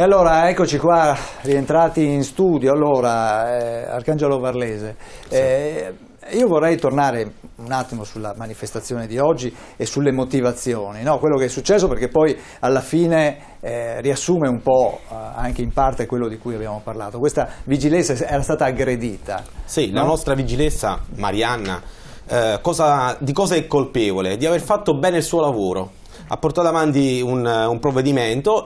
E allora eccoci qua, rientrati in studio. Allora, Arcangelo Varlese, io vorrei tornare un attimo sulla manifestazione di oggi e sulle motivazioni, no? Quello che è successo, perché poi alla fine riassume un po' anche in parte quello di cui abbiamo parlato. Questa vigilenza era stata aggredita. Sì, no? La nostra vigilessa, Marianna, di cosa è colpevole? Di aver fatto bene il suo lavoro. Ha portato avanti un provvedimento,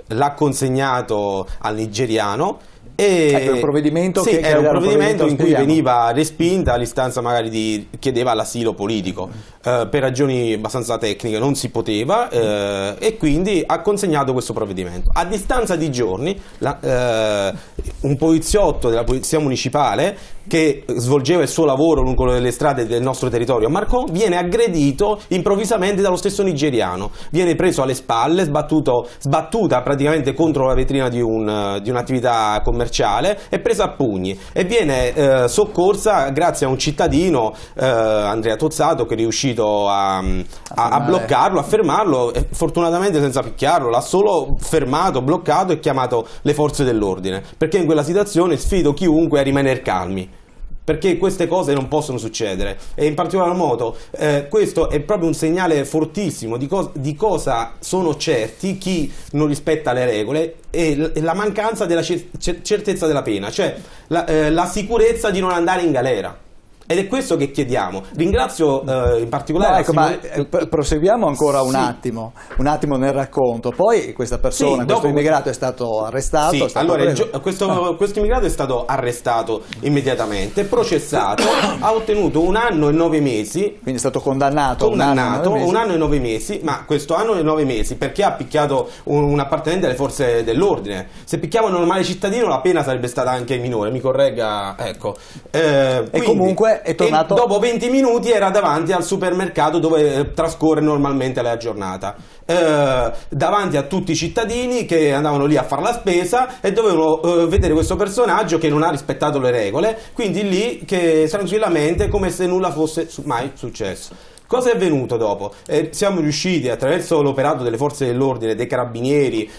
l'ha consegnato al nigeriano. Ecco, un provvedimento, sì, che era un provvedimento in cui spieghiamo. veniva respinta l'istanza, magari chiedeva l'asilo politico, per ragioni abbastanza tecniche non si poteva, e quindi ha consegnato questo provvedimento. A distanza di giorni un poliziotto della polizia municipale che svolgeva il suo lavoro lungo le strade del nostro territorio a Marcon viene aggredito improvvisamente dallo stesso nigeriano, viene preso alle spalle, sbattuta praticamente contro la vetrina di un'attività commerciale e presa a pugni, e viene soccorsa grazie a un cittadino, Andrea Tozzato, che è riuscito a bloccarlo, a fermarlo, e fortunatamente senza picchiarlo, l'ha solo fermato, bloccato e chiamato le forze dell'ordine, perché in quella situazione sfido chiunque a rimanere calmi, perché queste cose non possono succedere, e in particolar modo questo è proprio un segnale fortissimo di cosa sono certi chi non rispetta le regole, e la mancanza della certezza della pena, cioè la sicurezza di non andare in galera. Ed è questo che chiediamo. Ringrazio in particolare... No, ecco, proseguiamo ancora un attimo nel racconto. Poi questa persona, sì, questo immigrato è stato arrestato. Sì, allora questo immigrato è stato arrestato immediatamente, processato, ha ottenuto 1 anno e 9 mesi. Quindi è stato condannato un anno e 9 mesi, ma questo anno e 9 mesi perché ha picchiato un appartenente alle forze dell'ordine. Se picchiava un normale cittadino la pena sarebbe stata anche minore, mi corregga, ecco. E comunque è tornato... E dopo 20 minuti era davanti al supermercato dove trascorre normalmente la giornata, davanti a tutti i cittadini che andavano lì a fare la spesa e dovevano vedere questo personaggio che non ha rispettato le regole, quindi lì che tranquillamente, come se nulla fosse mai successo. Cosa è avvenuto dopo? Siamo riusciti, attraverso l'operato delle forze dell'ordine, dei carabinieri,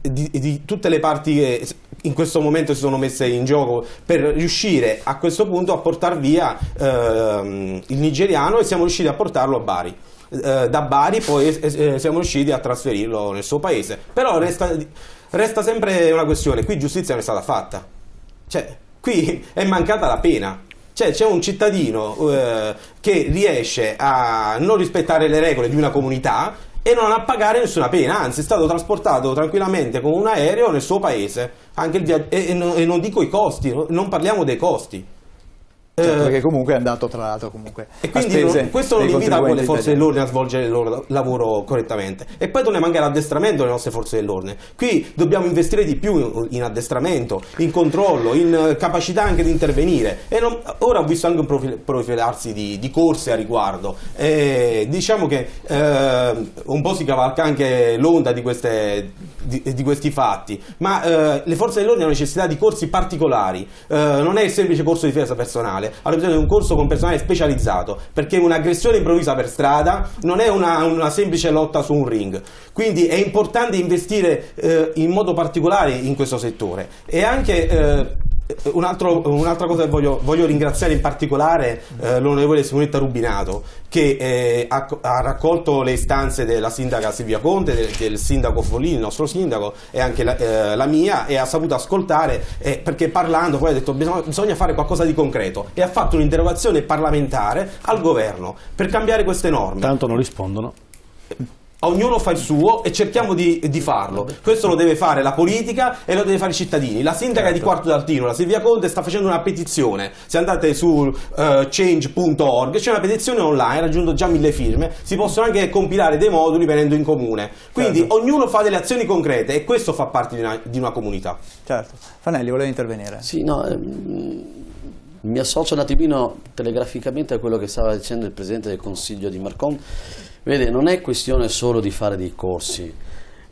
di tutte le parti che in questo momento si sono messe in gioco, per riuscire a questo punto a portare via il nigeriano, e siamo riusciti a portarlo a Bari. Da Bari poi siamo riusciti a trasferirlo nel suo paese. Però resta sempre una questione: qui giustizia non è stata fatta, cioè qui è mancata la pena. Cioè c'è un cittadino che riesce a non rispettare le regole di una comunità e non a pagare nessuna pena, anzi è stato trasportato tranquillamente con un aereo nel suo paese, anche e non dico i costi, non parliamo dei costi. Certo, perché comunque è andato, tra l'altro, comunque e quindi questo non invita le forze dell'ordine a svolgere il loro lavoro correttamente. E poi torniamo anche all'addestramento delle nostre forze dell'ordine. Qui dobbiamo investire di più in addestramento, in controllo, in capacità anche di intervenire. Ora ho visto anche un profilarsi di corse a riguardo. Diciamo che un po' si cavalca anche l'onda di questi fatti, ma le forze dell'ordine hanno necessità di corsi particolari, non è il semplice corso di difesa personale, hanno bisogno di un corso con personale specializzato, perché un'aggressione improvvisa per strada non è una semplice lotta su un ring, quindi è importante investire in modo particolare in questo settore. E anche un'altra cosa che voglio ringraziare in particolare l'onorevole Simonetta Rubinato, che ha raccolto le istanze della sindaca Silvia Conte, del sindaco Follini, il nostro sindaco, e anche la mia, e ha saputo ascoltare, perché parlando poi ha detto bisogna fare qualcosa di concreto, e ha fatto un'interrogazione parlamentare al governo per cambiare queste norme. Tanto non rispondono. Ognuno fa il suo e cerchiamo di farlo. Questo lo deve fare la politica e lo deve fare i cittadini. La sindaca di Quarto d'Artino, la Silvia Conte, sta facendo una petizione. Se andate su change.org c'è una petizione online, ha raggiunto già 1000 firme. Si possono anche compilare dei moduli venendo in comune. Quindi ognuno fa delle azioni concrete, e questo fa parte di una comunità. Certo. Fanelli, voleva intervenire? Sì, no, mi associo un attimino telegraficamente a quello che stava dicendo il Presidente del Consiglio di Marcon. Vede, non è questione solo di fare dei corsi.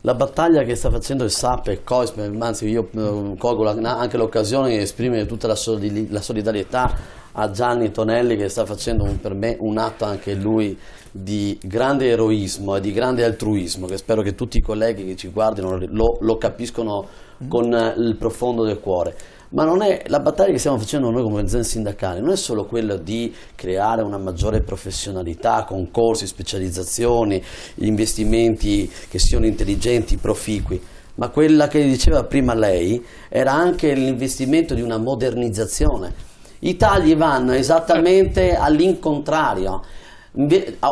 La battaglia che sta facendo il SAP e COISP, anzi io colgo anche l'occasione di esprimere tutta la solidarietà a Gianni Tonelli, che sta facendo per me un atto anche lui di grande eroismo e di grande altruismo, che spero che tutti i colleghi che ci guardino lo capiscono con il profondo del cuore. Ma non è la battaglia che stiamo facendo noi come organizzazione sindacale, non è solo quella di creare una maggiore professionalità, concorsi, specializzazioni, investimenti che siano intelligenti, proficui, ma quella che diceva prima lei era anche l'investimento di una modernizzazione. I tagli vanno esattamente all'incontrario.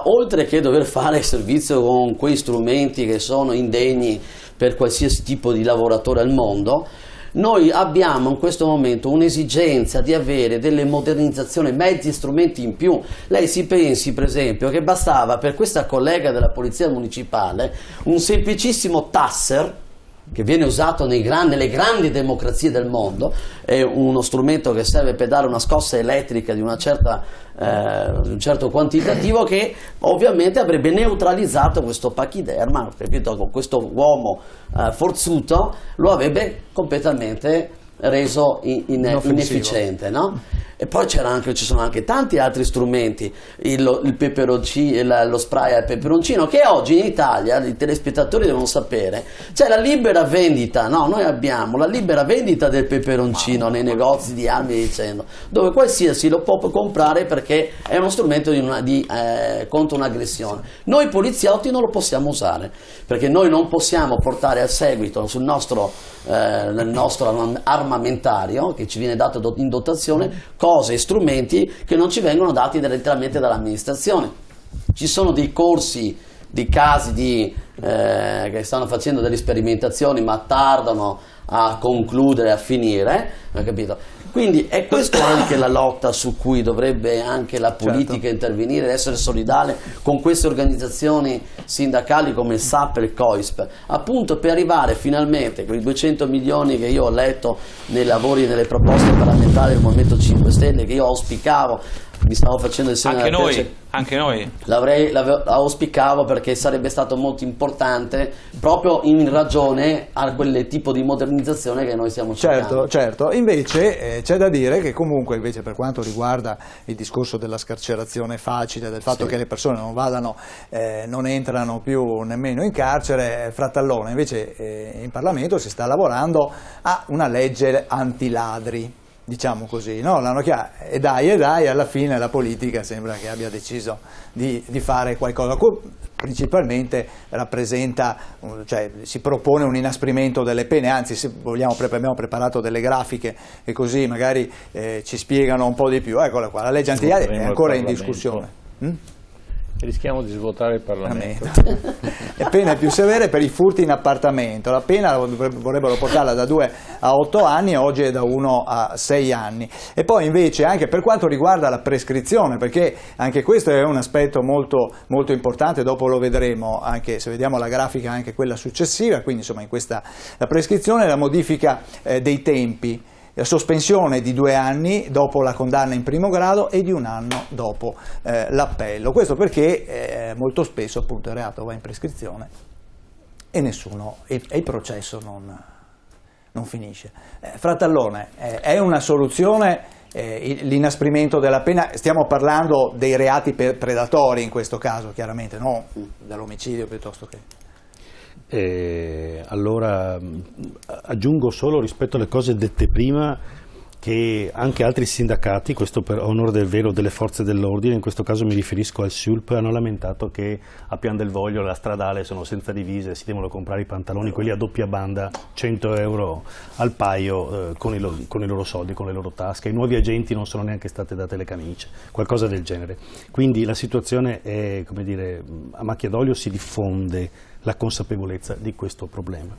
Oltre che dover fare servizio con quei strumenti che sono indegni per qualsiasi tipo di lavoratore al mondo, noi abbiamo in questo momento un'esigenza di avere delle modernizzazioni, mezzi e strumenti in più. Lei si pensi per esempio che bastava per questa collega della polizia municipale un semplicissimo tasser, che viene usato nelle grandi democrazie del mondo, è uno strumento che serve per dare una scossa elettrica di un certo quantitativo, che ovviamente avrebbe neutralizzato questo pachiderma, capito? Questo uomo forzuto lo avrebbe completamente reso inefficiente, no? E poi ci sono anche tanti altri strumenti, il peperoncino, lo spray al peperoncino, che oggi in Italia i telespettatori devono sapere, c'è la libera vendita, no? Noi abbiamo la libera vendita del peperoncino nei negozi di armi dicendo, dove qualsiasi lo può comprare perché è uno strumento contro un'aggressione. Noi poliziotti non lo possiamo usare, perché noi non possiamo portare a seguito nel nostro armamentario che ci viene dato in dotazione cose e strumenti che non ci vengono dati direttamente dall'amministrazione. Ci sono dei corsi, dei casi che stanno facendo delle sperimentazioni ma tardano a concludere, a finire, capito? Quindi è questa anche la lotta su cui dovrebbe anche la politica intervenire, essere solidale con queste organizzazioni sindacali come il SAP e il COISP, appunto per arrivare finalmente con i 200 milioni che io ho letto nei lavori, nelle proposte parlamentari del Movimento 5 Stelle, che io auspicavo, mi stavo facendo il segno anche noi auspicavo, perché sarebbe stato molto importante proprio in ragione a quel tipo di modernizzazione che noi stiamo cercando. Certo, invece c'è da dire che comunque invece per quanto riguarda il discorso della scarcerazione facile, del fatto che le persone non entrano più nemmeno in carcere, Frattallone, invece in Parlamento si sta lavorando a una legge antiladri, diciamo così, no? E dai, alla fine la politica sembra che abbia deciso di fare qualcosa, principalmente rappresenta, cioè si propone un inasprimento delle pene, anzi se vogliamo abbiamo preparato delle grafiche e così magari ci spiegano un po' di più. Eccola qua, la legge antiladri è ancora in discussione. Rischiamo di svuotare il Parlamento. Le pene più severe per i furti in appartamento, la pena vorrebbero portarla da 2 a 8 anni, oggi è da 1 a 6 anni. E poi invece anche per quanto riguarda la prescrizione, perché anche questo è un aspetto molto, molto importante, dopo lo vedremo, anche se vediamo la grafica anche quella successiva, quindi insomma in questa la prescrizione, la modifica dei tempi, la sospensione di 2 anni dopo la condanna in primo grado e di 1 anno dopo l'appello. Questo perché molto spesso appunto il reato va in prescrizione e il processo non finisce. Frattallone, è una soluzione l'inasprimento della pena? Stiamo parlando dei reati predatori in questo caso, chiaramente, no dell'omicidio piuttosto che... Allora aggiungo solo rispetto alle cose dette prima che anche altri sindacati, questo per onore del vero delle forze dell'ordine, in questo caso mi riferisco al SULP, hanno lamentato che a Pian del Voglio la stradale sono senza divise, si devono comprare i pantaloni, quelli a doppia banda, 100 euro al paio con i loro soldi, con le loro tasche, ai nuovi agenti non sono neanche state date le camicie, qualcosa del genere. Quindi la situazione è, come dire, a macchia d'olio si diffonde la consapevolezza di questo problema.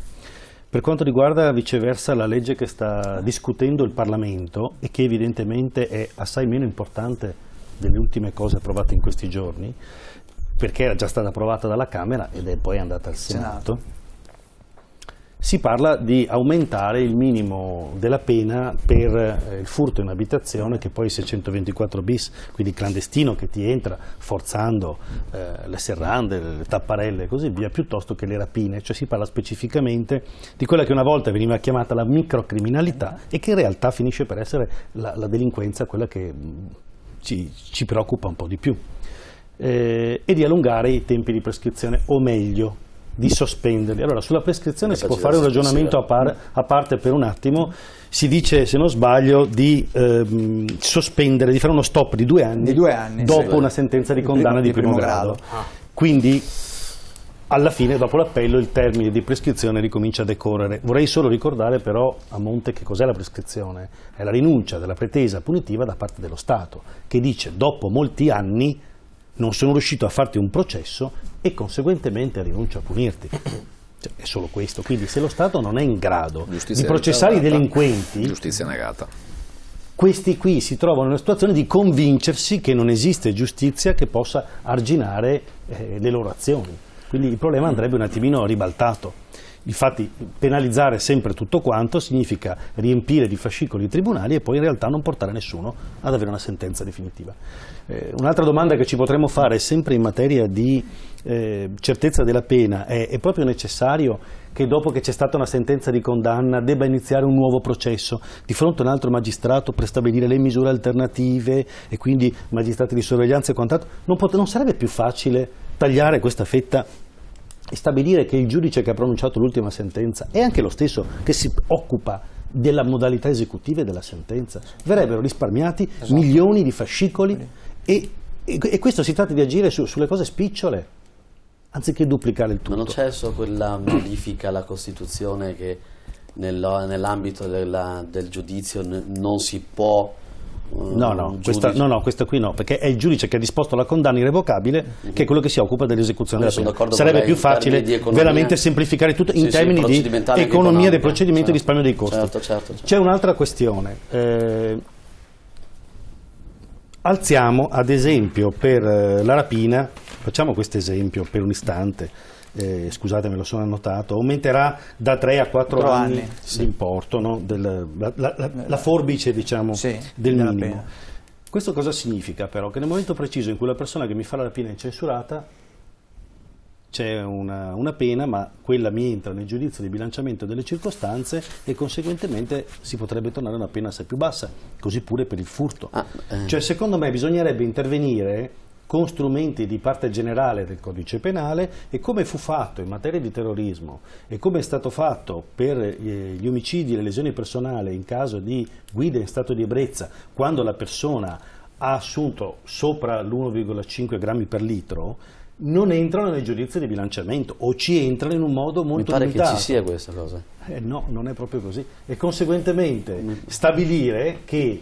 Per quanto riguarda viceversa la legge che sta discutendo il Parlamento e che evidentemente è assai meno importante delle ultime cose approvate in questi giorni, perché era già stata approvata dalla Camera ed è poi andata al Senato, si parla di aumentare il minimo della pena per il furto in abitazione, che poi è 624 bis, quindi clandestino che ti entra forzando le serrande, le tapparelle e così via, piuttosto che le rapine. Cioè si parla specificamente di quella che una volta veniva chiamata la microcriminalità e che in realtà finisce per essere la delinquenza, quella che ci preoccupa un po' di più. E di allungare i tempi di prescrizione, o meglio di sospenderli. Allora, sulla prescrizione si può fare un ragionamento a parte per un attimo. Si dice, se non sbaglio, di sospendere, di fare uno stop di 2 anni, dopo una sentenza di condanna di primo grado. Quindi alla fine, dopo l'appello, il termine di prescrizione ricomincia a decorrere. Vorrei solo ricordare però a monte che cos'è la prescrizione. È la rinuncia della pretesa punitiva da parte dello Stato, che dice: dopo molti anni non sono riuscito a farti un processo e conseguentemente rinuncio a punirti. Cioè, è solo questo. Quindi se lo Stato non è in grado di processare i delinquenti, giustizia negata. Questi qui si trovano in una situazione di convincersi che non esiste giustizia che possa arginare le loro azioni. Quindi il problema andrebbe un attimino ribaltato. Infatti penalizzare sempre tutto quanto significa riempire di fascicoli i tribunali e poi in realtà non portare nessuno ad avere una sentenza definitiva. Un'altra domanda che ci potremmo fare, sempre in materia di certezza della pena, è proprio necessario che dopo che c'è stata una sentenza di condanna debba iniziare un nuovo processo di fronte a un altro magistrato per stabilire le misure alternative e quindi magistrati di sorveglianza e quant'altro? Non sarebbe più facile tagliare questa fetta e stabilire che il giudice che ha pronunciato l'ultima sentenza è anche lo stesso che si occupa della modalità esecutiva della sentenza? Verrebbero risparmiati milioni di fascicoli e questo si tratta di agire sulle cose spicciole anziché duplicare il tutto. Ma non c'è solo quella modifica alla Costituzione che nell'ambito del giudizio non si può... No, questa qui no, perché è il giudice che ha disposto la condanna irrevocabile che è quello che si occupa dell'esecuzione della pena. Sarebbe più facile veramente semplificare tutto in termini di economia dei procedimenti e risparmio dei costi. Certo. C'è un'altra questione. Alziamo ad esempio per la rapina, facciamo questo esempio per un istante, scusate me lo sono annotato, aumenterà da 3 a 4 anni l'importo, no? la forbice diciamo del minimo. Pena. Questo cosa significa però? Che nel momento preciso in cui la persona che mi fa la rapina è incensurata c'è una pena, ma quella mi entra nel giudizio di bilanciamento delle circostanze e conseguentemente si potrebbe tornare a una pena assai più bassa, così pure per il furto. Cioè secondo me bisognerebbe intervenire con strumenti di parte generale del codice penale e come fu fatto in materia di terrorismo e come è stato fatto per gli omicidi e le lesioni personali in caso di guida in stato di ebbrezza, quando la persona ha assunto sopra l'1,5 grammi per litro, non entrano nel giudizio di bilanciamento o ci entrano in un modo molto limitato. Mi pare che ci sia questa cosa. No, non è proprio così. E conseguentemente stabilire che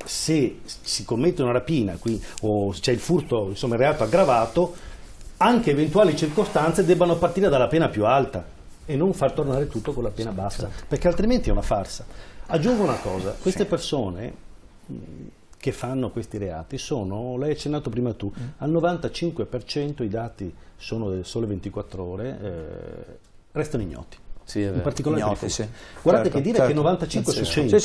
se si commette una rapina o c'è il furto, insomma il reato aggravato, anche eventuali circostanze debbano partire dalla pena più alta e non far tornare tutto con la pena bassa, perché altrimenti è una farsa. Aggiungo una cosa, queste persone che fanno questi reati sono, l'hai accennato prima tu, al 95% i dati sono del Sole 24 Ore, restano ignoti. Sì, in particolare ignoti, guardate che dire che 95 su 100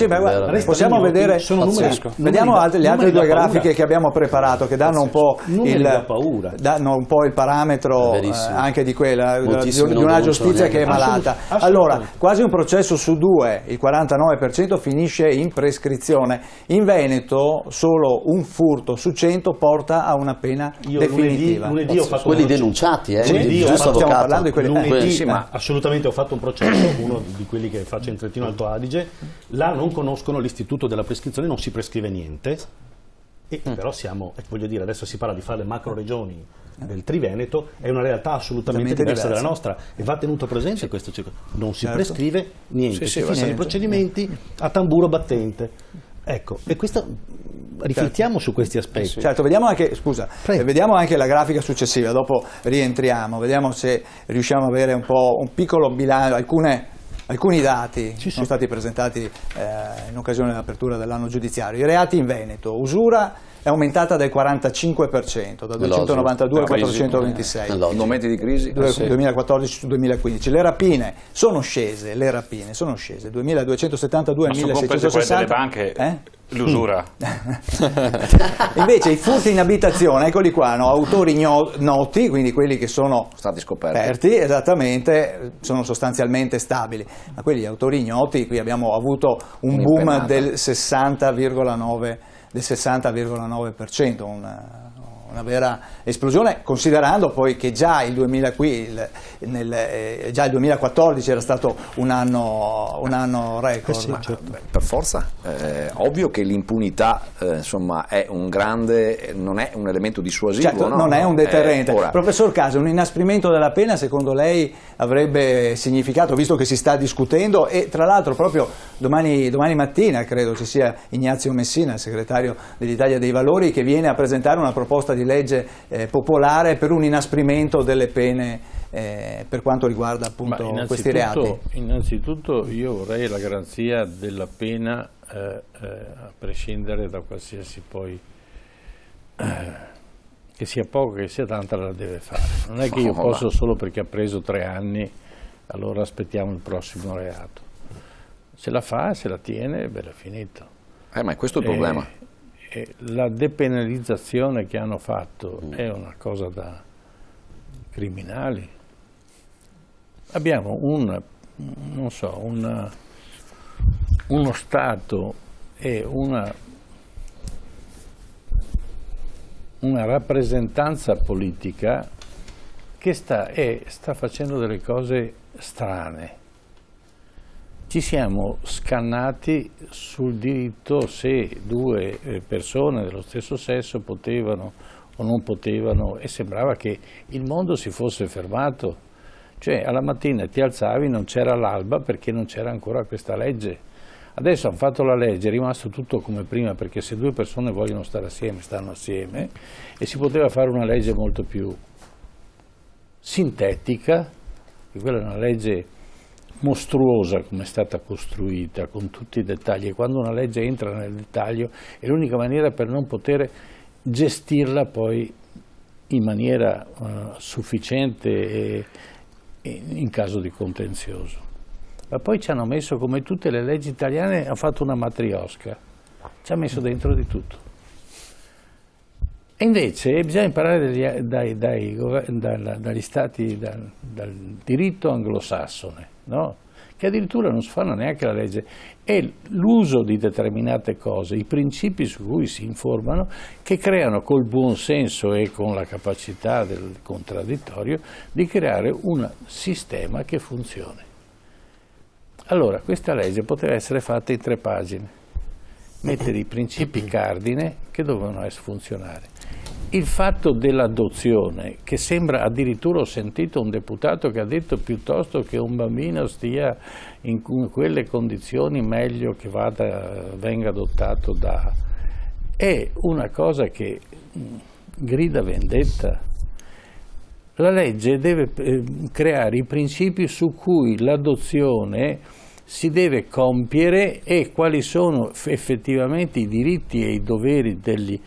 possiamo vedere, sono numeri, vediamo le altre due grafiche che abbiamo preparato che danno un po' il parametro anche di quella di una giustizia che è malata. Allora, quasi un processo su 2, il 49% finisce in prescrizione. In Veneto solo un furto su 100 porta a una pena definitiva. Lunedì ho fatto quelli denunciati, stiamo parlando di quelli. Lunedì assolutamente ho fatto un processo, uno di quelli che faccio in Trentino Alto Adige, là non conoscono l'istituto della prescrizione, non si prescrive niente, però voglio dire, adesso si parla di fare le macro regioni del Triveneto, è una realtà assolutamente diversa dalla nostra e va tenuto presente questo, non si prescrive niente, si fissano i procedimenti a tamburo battente. Ecco, e questo riflettiamo su questi aspetti. Certo, vediamo anche la grafica successiva, dopo rientriamo, vediamo se riusciamo a avere un piccolo bilancio, alcuni dati sono stati presentati in occasione dell'apertura dell'anno giudiziario. I reati in Veneto: usura è aumentata del 45%, da 292 a 426. In momenti di crisi? 2014 su 2015. Le rapine sono scese, 2272 a Ma sono comprese 1660. quelle delle banche, l'usura. Invece i furti in abitazione, eccoli qua, autori noti, quindi quelli che sono Stati scoperti. Esattamente, sono sostanzialmente stabili, ma quelli autori ignoti, qui abbiamo avuto un boom del 60,9%, una vera esplosione, considerando poi che già il 2014 era stato un anno record. Per forza, ovvio che l'impunità insomma è non è un elemento dissuasivo. Certo, no? non è un deterrente. Ora, Professor Casa, un inasprimento della pena secondo lei avrebbe significato, visto che si sta discutendo, e tra l'altro proprio domani mattina credo ci sia Ignazio Messina, il segretario dell'Italia dei Valori, che viene a presentare una proposta di legge popolare per un inasprimento delle pene per quanto riguarda appunto questi reati. Innanzitutto io vorrei la garanzia della pena a prescindere da qualsiasi poi che sia poco che sia tanta la deve fare. Non è che io posso solo perché ha preso 3 anni allora aspettiamo il prossimo reato. Se la fa, se la tiene, beh, è finito. ma è questo il problema. La depenalizzazione che hanno fatto è una cosa da criminali. Abbiamo uno Stato e una rappresentanza politica che sta facendo delle cose strane. Ci siamo scannati sul diritto se 2 persone dello stesso sesso potevano o non potevano, e sembrava che il mondo si fosse fermato. Cioè alla mattina ti alzavi, non c'era l'alba perché non c'era ancora questa legge. Adesso hanno fatto la legge, è rimasto tutto come prima, perché se 2 persone vogliono stare assieme, stanno assieme, e si poteva fare una legge molto più sintetica, che quella è una legge mostruosa come è stata costruita, con tutti i dettagli, e quando una legge entra nel dettaglio è l'unica maniera per non poter gestirla poi in maniera sufficiente e in caso di contenzioso. Ma poi ci hanno messo, come tutte le leggi italiane, hanno fatto una matriosca, ci ha messo dentro di tutto. E invece bisogna imparare dagli stati, dal diritto anglosassone, no? Che addirittura non si fanno neanche la legge, è l'uso di determinate cose, i principi su cui si informano, che creano col buon senso e con la capacità del contraddittorio di creare un sistema che funzioni. Allora, questa legge poteva essere fatta in 3 pagine, mettere i principi cardine che dovevano funzionare. Il fatto dell'adozione, che sembra, addirittura ho sentito un deputato che ha detto piuttosto che un bambino stia in quelle condizioni meglio che venga adottato è una cosa che grida vendetta. La legge deve creare i principi su cui l'adozione si deve compiere e quali sono effettivamente i diritti e i doveri degli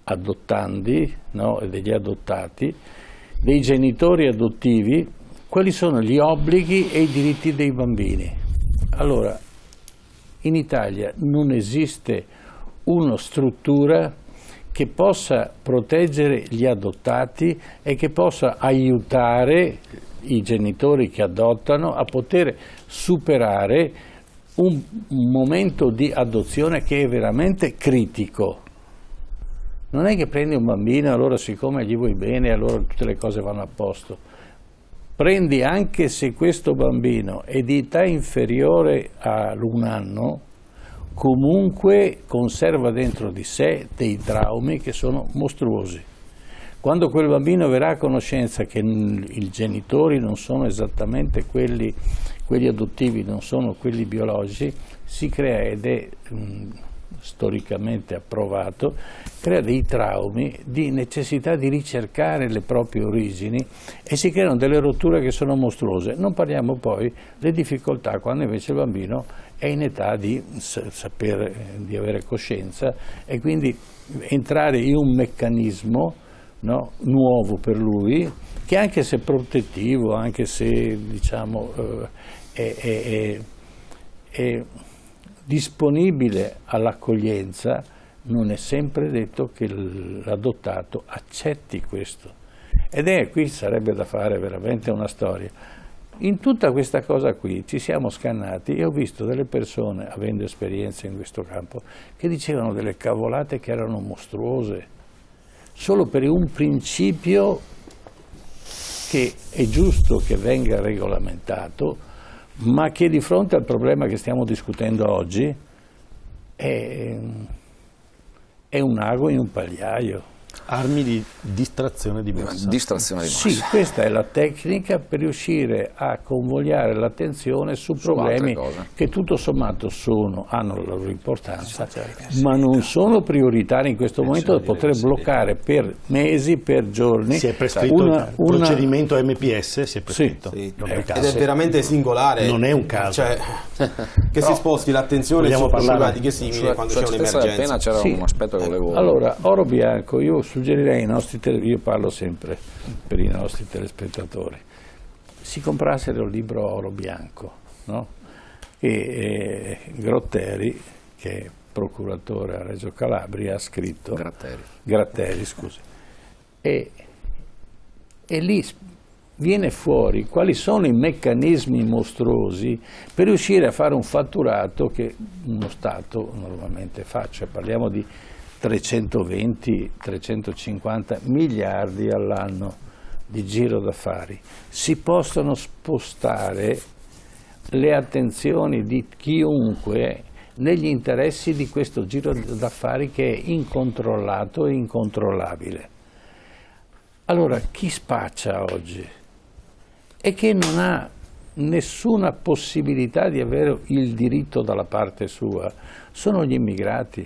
adottandi, no, e degli adottati, dei genitori adottivi, quali sono gli obblighi e i diritti dei bambini. Allora, in Italia non esiste una struttura che possa proteggere gli adottati e che possa aiutare i genitori che adottano a poter superare un momento di adozione che è veramente critico. Non è che prendi un bambino e allora siccome gli vuoi bene allora tutte le cose vanno a posto. Prendi anche se questo bambino è di età inferiore a 1 anno, comunque conserva dentro di sé dei traumi che sono mostruosi. Quando quel bambino verrà a conoscenza che i genitori non sono esattamente quelli adottivi, non sono quelli biologici, si crea ed è storicamente approvato, crea dei traumi di necessità di ricercare le proprie origini e si creano delle rotture che sono mostruose. Non parliamo poi delle difficoltà quando invece il bambino è in età di sapere, di avere coscienza e quindi entrare in un meccanismo, no, nuovo per lui, che anche se protettivo, anche se diciamo è disponibile all'accoglienza, non è sempre detto che l'adottato accetti questo. Ed qui sarebbe da fare veramente una storia. In tutta questa cosa qui ci siamo scannati e ho visto delle persone, avendo esperienza in questo campo, che dicevano delle cavolate che erano mostruose, solo per un principio che è giusto che venga regolamentato, ma che di fronte al problema che stiamo discutendo oggi è un ago in un pagliaio. Armi di distrazione di massa. Distrazione di massa. Sì, questa è la tecnica per riuscire a convogliare l'attenzione su problemi che tutto sommato hanno la loro importanza, ma non sono prioritari in questo momento da poter bloccare per mesi, per giorni. Si è prescritto il procedimento MPS, si è prescritto. Sì, ed è veramente singolare. Non è un caso. Cioè, che si sposti l'attenzione su problematiche simili quando c'è un'emergenza. Appena c'era un aspetto che volevo... Allora, oro bianco, io suggerirei ai nostri io parlo sempre per i nostri telespettatori, si comprassero il libro Oro Bianco, no? E Grotteri, che è procuratore a Reggio Calabria, ha scritto Gratteri, scusi, e lì viene fuori quali sono i meccanismi mostruosi per riuscire a fare un fatturato che uno Stato normalmente fa, cioè parliamo di 320-350 miliardi all'anno di giro d'affari. Si possono spostare le attenzioni di chiunque negli interessi di questo giro d'affari che è incontrollato e incontrollabile. Allora, chi spaccia oggi e che non ha nessuna possibilità di avere il diritto dalla parte sua sono gli immigrati.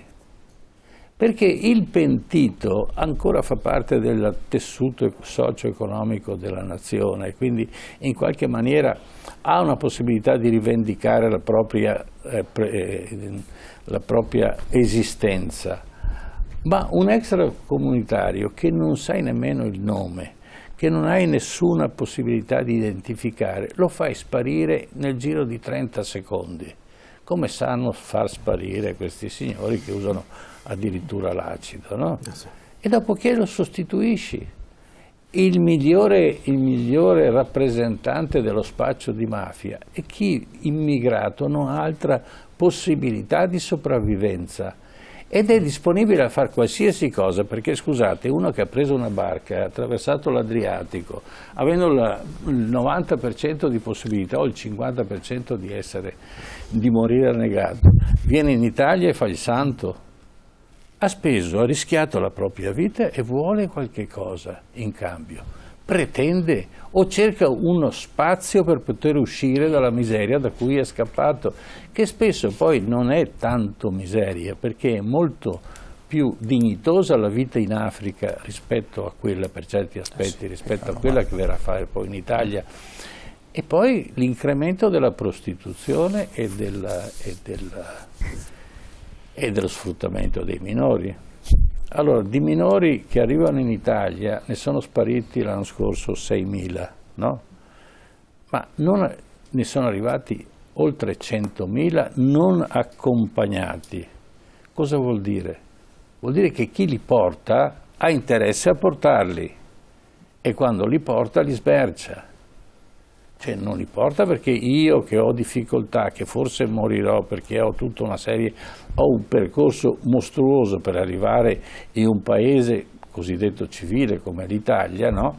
Perché il pentito ancora fa parte del tessuto socio-economico della nazione e quindi in qualche maniera ha una possibilità di rivendicare la propria esistenza. Ma un extracomunitario che non sai nemmeno il nome, che non hai nessuna possibilità di identificare, lo fai sparire nel giro di 30 secondi. Come sanno far sparire questi signori che usano addirittura l'acido, no? E dopodiché lo sostituisci. Il migliore rappresentante dello spaccio di mafia è chi immigrato non ha altra possibilità di sopravvivenza ed è disponibile a fare qualsiasi cosa, perché scusate, uno che ha preso una barca e ha attraversato l'Adriatico, avendo il 90% di possibilità o il 50% di morire annegato, viene in Italia e fa il santo. Ha rischiato la propria vita e vuole qualche cosa in cambio. Pretende o cerca uno spazio per poter uscire dalla miseria da cui è scappato, che spesso poi non è tanto miseria, perché è molto più dignitosa la vita in Africa rispetto a quella, per certi aspetti, rispetto a quella che verrà a fare poi in Italia. E poi l'incremento della prostituzione e dello sfruttamento dei minori. Allora, di minori che arrivano in Italia ne sono spariti l'anno scorso 6.000, no? Ma ne sono arrivati oltre 100.000 non accompagnati. Cosa vuol dire? Vuol dire che chi li porta ha interesse a portarli e quando li porta li sbercia. Cioè non li porta perché io che ho difficoltà, che forse morirò perché ho tutta una serie, ho un percorso mostruoso per arrivare in un paese cosiddetto civile come l'Italia, no?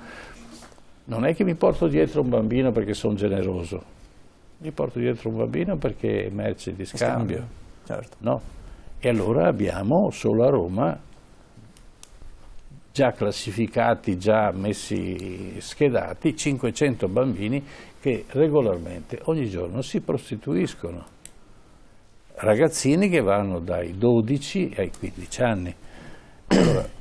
Non è che mi porto dietro un bambino perché sono generoso, mi porto dietro un bambino perché è merce di scambio, certo. No? E allora abbiamo solo a Roma già classificati, già messi schedati, 500 bambini che regolarmente ogni giorno si prostituiscono. ragazzini che vanno dai 12 ai 15 anni. Allora,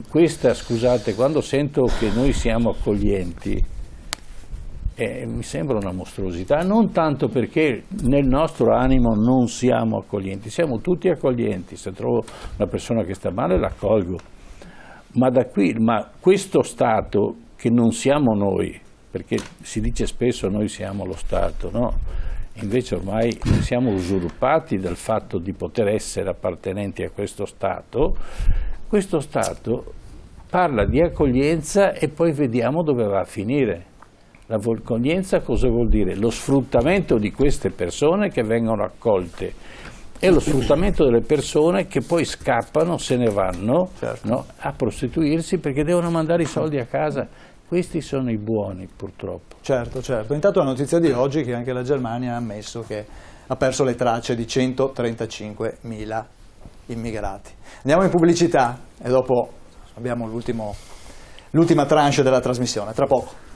questa, scusate, quando sento che noi siamo accoglienti, mi sembra una mostruosità, non tanto perché nel nostro animo non siamo accoglienti, siamo tutti accoglienti, se trovo una persona che sta male l'accolgo, ma questo Stato che non siamo noi, perché si dice spesso noi siamo lo Stato, no? Invece ormai siamo usurpati dal fatto di poter essere appartenenti a questo Stato parla di accoglienza e poi vediamo dove va a finire. L'accoglienza cosa vuol dire? Lo sfruttamento di queste persone che vengono accolte e lo sfruttamento delle persone che poi scappano, se ne vanno, certo, no, a prostituirsi perché devono mandare i soldi a casa. Questi sono i buoni, purtroppo. Certo, certo. Intanto la notizia di oggi è che anche la Germania ha ammesso che ha perso le tracce di 135.000 immigrati. Andiamo in pubblicità e dopo abbiamo l'ultima tranche della trasmissione. Tra poco.